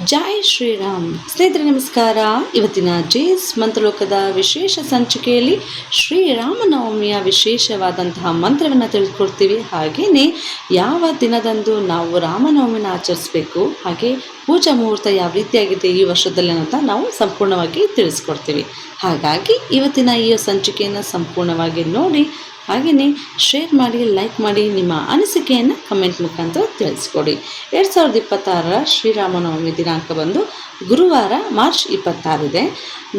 ಜೈ ಶ್ರೀರಾಮ್. ಸ್ನೇಹಿತರೆ ನಮಸ್ಕಾರ. ಇವತ್ತಿನ ಜೇಸ್ ಮಂತ್ರಲೋಕದ ವಿಶೇಷ ಸಂಚಿಕೆಯಲ್ಲಿ ಶ್ರೀರಾಮನವಮಿಯ ವಿಶೇಷವಾದಂತಹ ಮಂತ್ರವನ್ನು ತಿಳಿದುಕೊಡ್ತೀವಿ. ಹಾಗೆಯೇ ಯಾವ ದಿನದಂದು ನಾವು ರಾಮನವಮಿನ ಆಚರಿಸಬೇಕು, ಹಾಗೆ ಪೂಜಾ ಮುಹೂರ್ತ ಯಾವ ರೀತಿಯಾಗಿದೆ ಈ ವರ್ಷದಲ್ಲಿ ಅಂತ ನಾವು ಸಂಪೂರ್ಣವಾಗಿ ತಿಳಿಸ್ಕೊಡ್ತೀವಿ. ಹಾಗಾಗಿ ಇವತ್ತಿನ ಈ ಸಂಚಿಕೆಯನ್ನು ಸಂಪೂರ್ಣವಾಗಿ ನೋಡಿ, ಹಾಗೆಯೇ ಶೇರ್ ಮಾಡಿ, ಲೈಕ್ ಮಾಡಿ, ನಿಮ್ಮ ಅನಿಸಿಕೆಯನ್ನು ಕಮೆಂಟ್ ಮುಖಾಂತರ ತಿಳಿಸ್ಕೊಡಿ. 2026ರ ಶ್ರೀರಾಮನವಮಿ ದಿನಾಂಕ ಬಂದು ಗುರುವಾರ ಮಾರ್ಚ್ 26 ಇದೆ.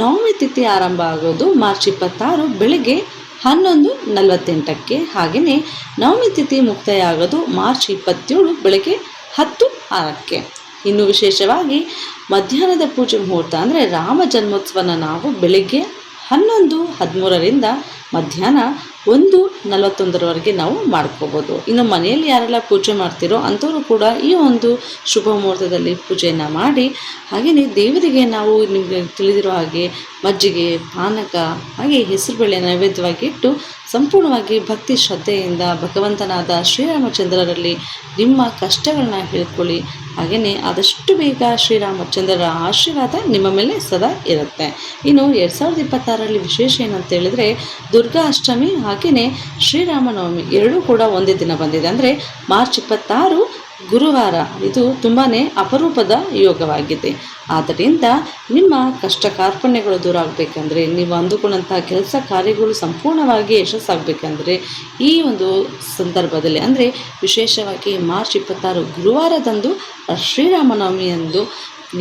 ನವಮಿ ತಿಥಿ ಆರಂಭ ಆಗೋದು ಮಾರ್ಚ್ 26 ಬೆಳಗ್ಗೆ 11:48ಕ್ಕೆ. ಹಾಗೆಯೇ ನವಮಿ ತಿಥಿ ಮುಕ್ತಾಯ ಆಗೋದು ಮಾರ್ಚ್ 27 ಬೆಳಗ್ಗೆ 10:06ಕ್ಕೆ. ಇನ್ನು ವಿಶೇಷವಾಗಿ ಮಧ್ಯಾಹ್ನದ ಪೂಜೆ ಮುಹೂರ್ತ ಅಂದರೆ ರಾಮ ಜನ್ಮೋತ್ಸವನ ನಾವು ಬೆಳಗ್ಗೆ 11:13ರಿಂದ ಮಧ್ಯಾಹ್ನ 1:41ರವರೆಗೆ ನಾವು ಮಾಡ್ಕೋಬೋದು. ಇನ್ನು ಮನೆಯಲ್ಲಿ ಯಾರೆಲ್ಲ ಪೂಜೆ ಮಾಡ್ತಿರೋ ಅಂಥವರು ಕೂಡ ಈ ಒಂದು ಶುಭ ಮುಹೂರ್ತದಲ್ಲಿ ಪೂಜೆಯನ್ನು ಮಾಡಿ, ಹಾಗೆಯೇ ದೇವರಿಗೆ ನಾವು ನಿಮಗೆ ತಿಳಿದಿರೋ ಹಾಗೆ ಮಜ್ಜಿಗೆ, ಪಾನಕ, ಹಾಗೆ ಹೆಸರುಬೇಳೆ ನೈವೇದ್ಯವಾಗಿ ಇಟ್ಟು ಸಂಪೂರ್ಣವಾಗಿ ಭಕ್ತಿ ಶ್ರದ್ಧೆಯಿಂದ ಭಗವಂತನಾದ ಶ್ರೀರಾಮಚಂದ್ರರಲ್ಲಿ ನಿಮ್ಮ ಕಷ್ಟಗಳನ್ನ ಹೇಳ್ಕೊಳ್ಳಿ. ಹಾಗೆಯೇ ಆದಷ್ಟು ಬೇಗ ಶ್ರೀರಾಮಚಂದ್ರರ ಆಶೀರ್ವಾದ ನಿಮ್ಮ ಮೇಲೆ ಸದಾ ಇರುತ್ತೆ. ಇನ್ನು 2026ರಲ್ಲಿ ವಿಶೇಷ ಏನಂತ ಹೇಳಿದರೆ ದುರ್ಗಾ ಅಷ್ಟಮಿ ಹಾಗೆಯೇ ಶ್ರೀರಾಮನವಮಿ ಎರಡೂ ಕೂಡ ಒಂದೇ ದಿನ ಬಂದಿದೆ. ಅಂದರೆ ಮಾರ್ಚ್ 26 ಗುರುವಾರ. ಇದು ತುಂಬಾ ಅಪರೂಪದ ಯೋಗವಾಗಿದೆ. ಆದ್ದರಿಂದ ನಿಮ್ಮ ಕಷ್ಟ ಕಾರ್ಪಣ್ಯಗಳು ದೂರ ಆಗಬೇಕಂದ್ರೆ, ನೀವು ಅಂದುಕೊಂಡಂತಹ ಕೆಲಸ ಕಾರ್ಯಗಳು ಸಂಪೂರ್ಣವಾಗಿ ಯಶಸ್ಸಾಗಬೇಕಂದ್ರೆ ಈ ಒಂದು ಸಂದರ್ಭದಲ್ಲಿ ಅಂದರೆ ವಿಶೇಷವಾಗಿ ಮಾರ್ಚ್ 26 ಗುರುವಾರದಂದು ಶ್ರೀರಾಮನವಮಿಯಂದು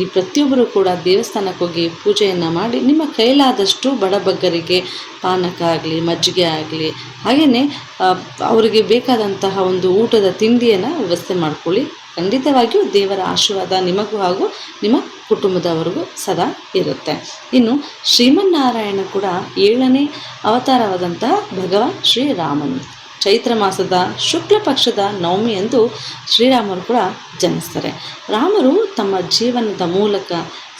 ಈ ಪ್ರತಿಯೊಬ್ಬರು ಕೂಡ ದೇವಸ್ಥಾನಕ್ಕೆ ಹೋಗಿ ಪೂಜೆಯನ್ನು ಮಾಡಿ ನಿಮ್ಮ ಕೈಲಾದಷ್ಟು ಬಡಬಗ್ಗರಿಗೆ ಪಾನಕ ಆಗಲಿ, ಮಜ್ಜಿಗೆ ಆಗಲಿ, ಹಾಗೆಯೇ ಅವರಿಗೆ ಬೇಕಾದಂತಹ ಒಂದು ಊಟದ ತಿಂಡಿಯನ್ನು ವ್ಯವಸ್ಥೆ ಮಾಡ್ಕೊಳ್ಳಿ. ಖಂಡಿತವಾಗಿಯೂ ದೇವರ ಆಶೀರ್ವಾದ ನಿಮಗೂ ಹಾಗೂ ನಿಮ್ಮ ಕುಟುಂಬದವರೆಗೂ ಸದಾ ಇರುತ್ತೆ. ಇನ್ನು ಶ್ರೀಮನ್ನಾರಾಯಣ ಕೂಡ 7ನೇ ಅವತಾರವಾದಂತಹ ಭಗವಾನ್ ಶ್ರೀರಾಮನು ಚೈತ್ರ ಮಾಸದ ಶುಕ್ಲ ಪಕ್ಷದ ನವಮಿಯಂದು ಶ್ರೀರಾಮರು ಕೂಡ ಜನಿಸ್ತಾರೆ. ರಾಮರು ತಮ್ಮ ಜೀವನದ ಮೂಲಕ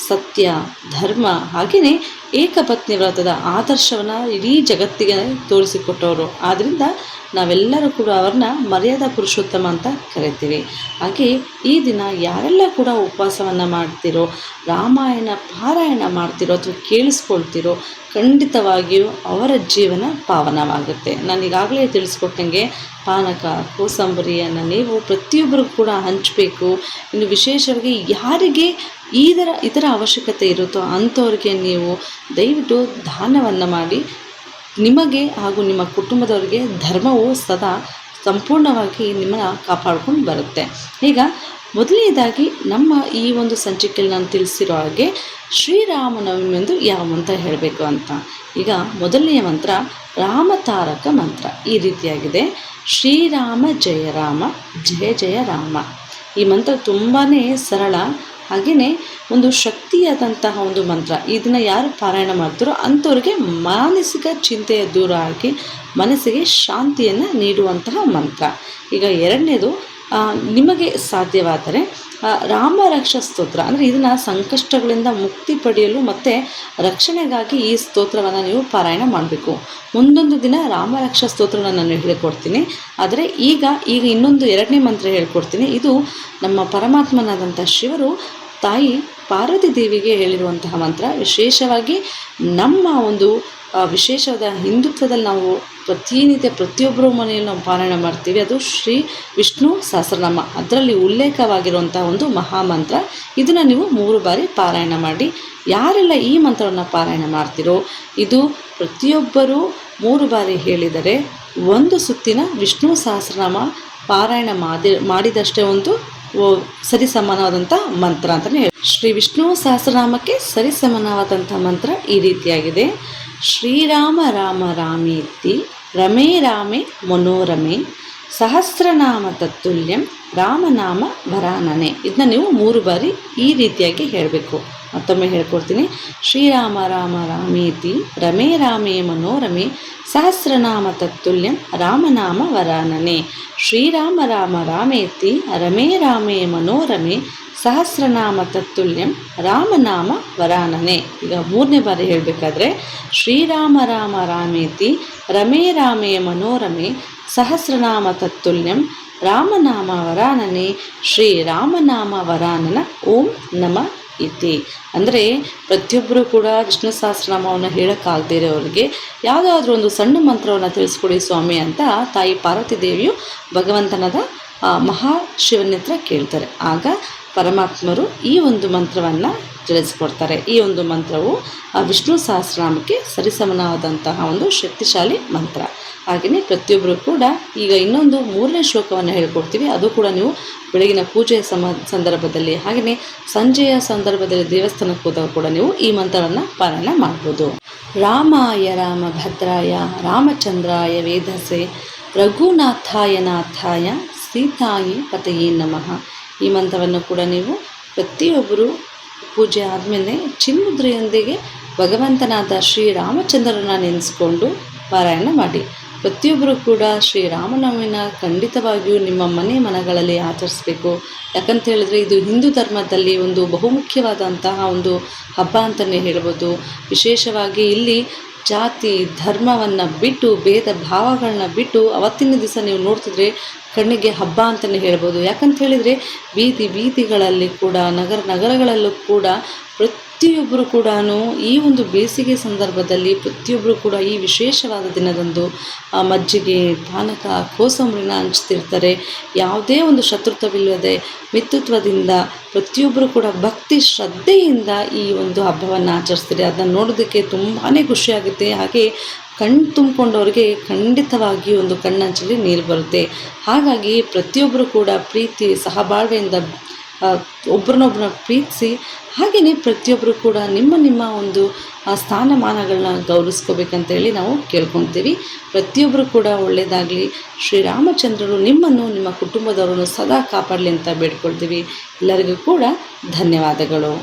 ಸತ್ಯ, ಧರ್ಮ ಹಾಗೆಯೇ ಏಕಪತ್ನಿ ವ್ರತದ ಆದರ್ಶವನ್ನು ಇಡೀ ಜಗತ್ತಿಗೆ ತೋರಿಸಿಕೊಟ್ಟವರು. ಆದ್ದರಿಂದ ನಾವೆಲ್ಲರೂ ಕೂಡ ಅವ್ರನ್ನ ಮರ್ಯಾದಾ ಪುರುಷೋತ್ತಮ ಅಂತ ಕರಿತೀವಿ. ಹಾಗೆ ಈ ದಿನ ಯಾರೆಲ್ಲ ಕೂಡ ಉಪವಾಸವನ್ನು ಮಾಡ್ತಿರೋ, ರಾಮಾಯಣ ಪಾರಾಯಣ ಮಾಡ್ತಿರೋ ಅಥವಾ ಕೇಳಿಸ್ಕೊಳ್ತಿರೋ ಖಂಡಿತವಾಗಿಯೂ ಅವರ ಜೀವನ ಪಾವನವಾಗುತ್ತೆ. ನಾನು ಈಗಾಗಲೇ ತಿಳಿಸ್ಕೊಟ್ಟಂಗೆ ಪಾನಕ, ಕೋಸಂಬರಿಯನ್ನು ನೀವು ಪ್ರತಿಯೊಬ್ಬರು ಕೂಡ ಹಂಚಬೇಕು. ಇನ್ನು ವಿಶೇಷವಾಗಿ ಯಾರಿಗೆ ಇದರ ಅವಶ್ಯಕತೆ ಇರುತ್ತೋ ಅಂಥವ್ರಿಗೆ ನೀವು ದಯವಿಟ್ಟು ದಾನವನ್ನು ಮಾಡಿ. ನಿಮಗೆ ಹಾಗೂ ನಿಮ್ಮ ಕುಟುಂಬದವರಿಗೆ ಧರ್ಮವು ಸದಾ ಸಂಪೂರ್ಣವಾಗಿ ನಿಮ್ಮನ್ನು ಕಾಪಾಡ್ಕೊಂಡು ಬರುತ್ತೆ. ಈಗ ಮೊದಲನೇದಾಗಿ ನಮ್ಮ ಈ ಒಂದು ಸಂಚಿಕೆಯಲ್ಲಿ ನಾನು ತಿಳಿಸಿರೋ ಹಾಗೆ ಶ್ರೀರಾಮನವಮಿ ಎಂದು ಯಾವ ಮಂತ್ರ ಹೇಳಬೇಕು ಅಂತ. ಈಗ ಮೊದಲನೆಯ ಮಂತ್ರ ರಾಮತಾರಕ ಮಂತ್ರ ಈ ರೀತಿಯಾಗಿದೆ: ಶ್ರೀರಾಮ ಜಯ ರಾಮ, ಜಯ ಜಯ ರಾಮ. ಈ ಮಂತ್ರ ತುಂಬಾ ಸರಳ, ಹಾಗೆಯೇ ಒಂದು ಶಕ್ತಿಯಾದಂತಹ ಒಂದು ಮಂತ್ರ. ಇದನ್ನು ಯಾರು ಪಾರಾಯಣ ಮಾಡ್ತಾರೋ ಅಂಥವ್ರಿಗೆ ಮಾನಸಿಕ ಚಿಂತೆಯ ದೂರ ಆಗಿ ಮನಸ್ಸಿಗೆ ಶಾಂತಿಯನ್ನು ನೀಡುವಂತಹ ಮಂತ್ರ. ಈಗ ಎರಡನೇದು, ನಿಮಗೆ ಸಾಧ್ಯವಾದರೆ ರಾಮರಕ್ಷ ಸ್ತೋತ್ರ ಅಂದರೆ ಇದನ್ನು ಸಂಕಷ್ಟಗಳಿಂದ ಮುಕ್ತಿ ಪಡೆಯಲು ಮತ್ತು ರಕ್ಷಣೆಗಾಗಿ ಈ ಸ್ತೋತ್ರವನ್ನು ನೀವು ಪಾರಾಯಣ ಮಾಡಬೇಕು. ಮುಂದೊಂದು ದಿನ ರಾಮರಕ್ಷ ಸ್ತೋತ್ರವನ್ನು ನಾನು ಹೇಳಿಕೊಡ್ತೀನಿ. ಆದರೆ ಈಗ ಇನ್ನೊಂದು ಎರಡನೇ ಮಂತ್ರ ಹೇಳ್ಕೊಡ್ತೀನಿ. ಇದು ನಮ್ಮ ಪರಮಾತ್ಮನಾದಂಥ ಶಿವರು ತಾಯಿ ಪಾರ್ವತಿ ದೇವಿಗೆ ಹೇಳಿರುವಂತಹ ಮಂತ್ರ. ವಿಶೇಷವಾಗಿ ನಮ್ಮ ಒಂದು ವಿಶೇಷವಾದ ಹಿಂದುತ್ವದಲ್ಲಿ ನಾವು ಪ್ರತಿನಿತ್ಯ ಪ್ರತಿಯೊಬ್ಬರ ಮನೆಯಲ್ಲಿ ನಾವು ಪಾರಾಯಣ ಮಾಡ್ತೀವಿ. ಅದು ಶ್ರೀ ವಿಷ್ಣು ಸಹಸ್ರನಾಮ, ಅದರಲ್ಲಿ ಉಲ್ಲೇಖವಾಗಿರುವಂತಹ ಒಂದು ಮಹಾಮಂತ್ರ. ಇದನ್ನು ನೀವು 3 ಬಾರಿ ಪಾರಾಯಣ ಮಾಡಿ. ಯಾರೆಲ್ಲ ಈ ಮಂತ್ರವನ್ನು ಪಾರಾಯಣ ಮಾಡ್ತಿರೋ ಇದು ಪ್ರತಿಯೊಬ್ಬರೂ 3 ಬಾರಿ ಹೇಳಿದರೆ 1 ಸುತ್ತಿನ ವಿಷ್ಣು ಸಹಸ್ರನಾಮ ಪಾರಾಯಣ ಮಾಡಿದಷ್ಟೇ ಒಂದು ಸರಿಸಮಾನವಾದಂಥ ಮಂತ್ರ ಅಂತಲೇ ಹೇಳಿ. ಶ್ರೀ ವಿಷ್ಣು ಸಹಸ್ರನಾಮಕ್ಕೆ ಸರಿಸಮಾನವಾದಂಥ ಮಂತ್ರ ಈ ರೀತಿಯಾಗಿದೆ: ಶ್ರೀರಾಮ ರಾಮ ರಾಮೇತಿ ರಮೇ ರಾಮೇ ಮನೋರಮೆ ಸಹಸ್ರನಾಮ ತತ್ತುಲ್ಯಂ ರಾಮನಾಮ ವರಾನನೆ. ಇದನ್ನ ನೀವು 3 ಬಾರಿ ಈ ರೀತಿಯಾಗಿ ಹೇಳಬೇಕು. ಮತ್ತೊಮ್ಮೆ ಹೇಳ್ಕೊಡ್ತೀನಿ: ಶ್ರೀರಾಮ ರಾಮ ರಾಮೇತಿ ರಮೇ ರಾಮೇ ಮನೋರಮೆ ಸಹಸ್ರನಾಮ ತತ್ತುಲ್ಯಂ ರಾಮನಾಮ ವರಾನನೆ. ಶ್ರೀರಾಮ ರಾಮ ರಾಮೇತಿ ರಮೇ ರಾಮೇ ಮನೋರಮೆ ಸಹಸ್ರನಾಮ ತತ್ತುಲ್ಯಂ ರಾಮನಾಮ ವರಾನನೆ. ಈಗ 3ನೇ ಬಾರಿ ಹೇಳಬೇಕಾದ್ರೆ ಶ್ರೀರಾಮ ರಾಮ ರಾಮೇತಿ ರಮೇ ರಾಮೇ ಮನೋರಮೆ ಸಹಸ್ರನಾಮ ತತ್ತುಲ್ಯಂ ರಾಮನಾಮ ವರಾನನೆ ಶ್ರೀರಾಮನಾಮ ವರಾನನ ಓಂ ನಮ ಇತಿ. ಅಂದರೆ ಪ್ರತಿಯೊಬ್ಬರು ಕೂಡ ವಿಷ್ಣು ಸಹಸ್ರನಾಮವನ್ನು ಹೇಳೋಕ್ಕಾಗದೇ ಇರೋರಿಗೆ ಯಾವುದಾದ್ರೂ ಒಂದು ಸಣ್ಣ ಮಂತ್ರವನ್ನು ತಿಳಿಸ್ಕೊಡಿ ಸ್ವಾಮಿ ಅಂತ ತಾಯಿ ಪಾರ್ವತಿ ದೇವಿಯು ಭಗವಂತನದ ಮಹಾಶಿವನ ಹತ್ರ ಕೇಳ್ತಾರೆ. ಆಗ ಪರಮಾತ್ಮರು ಈ ಒಂದು ಮಂತ್ರವನ್ನು ತಿಳಿಸ್ಕೊಡ್ತಾರೆ. ಈ ಒಂದು ಮಂತ್ರವು ವಿಷ್ಣು ಸಹಸ್ರನಾಮಕ್ಕೆ ಸರಿಸಮನಾದಂತಹ ಒಂದು ಶಕ್ತಿಶಾಲಿ ಮಂತ್ರ. ಹಾಗೆಯೇ ಪ್ರತಿಯೊಬ್ಬರು ಕೂಡ ಈಗ ಇನ್ನೊಂದು 3ನೇ ಶ್ಲೋಕವನ್ನು ಹೇಳ್ಕೊಡ್ತೀವಿ. ಅದು ಕೂಡ ನೀವು ಬೆಳಗಿನ ಪೂಜೆಯ ಸಂದರ್ಭದಲ್ಲಿ ಹಾಗೆಯೇ ಸಂಜೆಯ ಸಂದರ್ಭದಲ್ಲಿ ದೇವಸ್ಥಾನಕ್ಕೆ ಹೋದಾಗ ಕೂಡ ನೀವು ಈ ಮಂತ್ರವನ್ನು ಪಾರಾಯಣ ಮಾಡ್ಬೋದು. ರಾಮಾಯ ರಾಮಭದ್ರಾಯ ರಾಮಚಂದ್ರಾಯ ವೇಧಸೆ ರಘುನಾಥಾಯ ನಾಥಾಯ ಸೀತಾಯಿ ಪತಯೇ ನಮಃ. ಈ ಮಂತ್ರವನ್ನು ಕೂಡ ನೀವು ಪ್ರತಿಯೊಬ್ಬರು ಪೂಜೆ ಆದಮೇಲೆ ಚಿನ್ಮುದ್ರೆಯೊಂದಿಗೆ ಭಗವಂತನಾದ ಶ್ರೀರಾಮಚಂದ್ರನ ನೆನೆಸ್ಕೊಂಡು ಪಾರಾಯಣ ಮಾಡಿ. ಪ್ರತಿಯೊಬ್ಬರು ಕೂಡ ಶ್ರೀರಾಮನವಮಿನ ಖಂಡಿತವಾಗಿಯೂ ನಿಮ್ಮ ಮನೆಗಳಲ್ಲಿ ಆಚರಿಸಬೇಕು. ಯಾಕಂತ ಹೇಳಿದ್ರೆ ಇದು ಹಿಂದೂ ಧರ್ಮದಲ್ಲಿ ಒಂದು ಬಹುಮುಖ್ಯವಾದಂತಹ ಒಂದು ಹಬ್ಬ ಅಂತಲೇ ಹೇಳ್ಬೋದು. ವಿಶೇಷವಾಗಿ ಇಲ್ಲಿ ಜಾತಿ ಧರ್ಮವನ್ನು ಬಿಟ್ಟು ಭೇದ ಭಾವಗಳನ್ನ ಬಿಟ್ಟು ಅವತ್ತಿನ ದಿವಸ ನೀವು ನೋಡ್ತಿದ್ರೆ ಕಣ್ಣಿಗೆ ಹಬ್ಬ ಅಂತಲೇ ಹೇಳ್ಬೋದು. ಯಾಕಂತ ಹೇಳಿದರೆ ಬೀದಿಗಳಲ್ಲಿ ಕೂಡ ನಗರಗಳಲ್ಲೂ ಕೂಡ ಪ್ರತಿಯೊಬ್ಬರು ಕೂಡ ಈ ಒಂದು ಬೇಸಿಗೆ ಸಂದರ್ಭದಲ್ಲಿ ಪ್ರತಿಯೊಬ್ಬರು ಕೂಡ ಈ ವಿಶೇಷವಾದ ದಿನದಂದು ಮಜ್ಜಿಗೆ ಪಾನಕ ಕೋಸಂಬರಿನ ಹಂಚ್ತಿರ್ತಾರೆ. ಯಾವುದೇ ಒಂದು ಶತ್ರುತ್ವವಿಲ್ಲದೆ ಮಿತ್ರತ್ವದಿಂದ ಪ್ರತಿಯೊಬ್ಬರು ಕೂಡ ಭಕ್ತಿ ಶ್ರದ್ಧೆಯಿಂದ ಈ ಒಂದು ಹಬ್ಬವನ್ನು ಆಚರಿಸ್ತಾರೆ. ಅದನ್ನು ನೋಡೋದಕ್ಕೆ ತುಂಬಾ ಖುಷಿಯಾಗುತ್ತೆ. ಹಾಗೆ ಕಣ್ಣು ತುಂಬಿಕೊಂಡವ್ರಿಗೆ ಖಂಡಿತವಾಗಿ ಒಂದು ಕಣ್ಣಂಚಲ್ಲಿ ನೀರು ಬರುತ್ತೆ. ಹಾಗಾಗಿ ಪ್ರತಿಯೊಬ್ಬರು ಕೂಡ ಪ್ರೀತಿ ಸಹಬಾಳ್ವೆಯಿಂದ ಒಬ್ಬರನ್ನೊಬ್ಬರನ್ನ ಪ್ರೀತಿಸಿ ಹಾಗೆಯೇ ಪ್ರತಿಯೊಬ್ಬರು ಕೂಡ ನಿಮ್ಮ ಒಂದು ಸ್ಥಾನಮಾನಗಳನ್ನ ಗೌರವಿಸ್ಕೋಬೇಕಂತೇಳಿ ನಾವು ಕೇಳ್ಕೊತೀವಿ. ಪ್ರತಿಯೊಬ್ಬರು ಕೂಡ ಒಳ್ಳೆಯದಾಗಲಿ, ಶ್ರೀರಾಮಚಂದ್ರರು ನಿಮ್ಮನ್ನು ನಿಮ್ಮ ಕುಟುಂಬದವರನ್ನು ಸದಾ ಕಾಪಾಡಲಿ ಅಂತ ಬೇಡ್ಕೊಳ್ತೀವಿ. ಎಲ್ಲರಿಗೂ ಕೂಡ ಧನ್ಯವಾದಗಳು.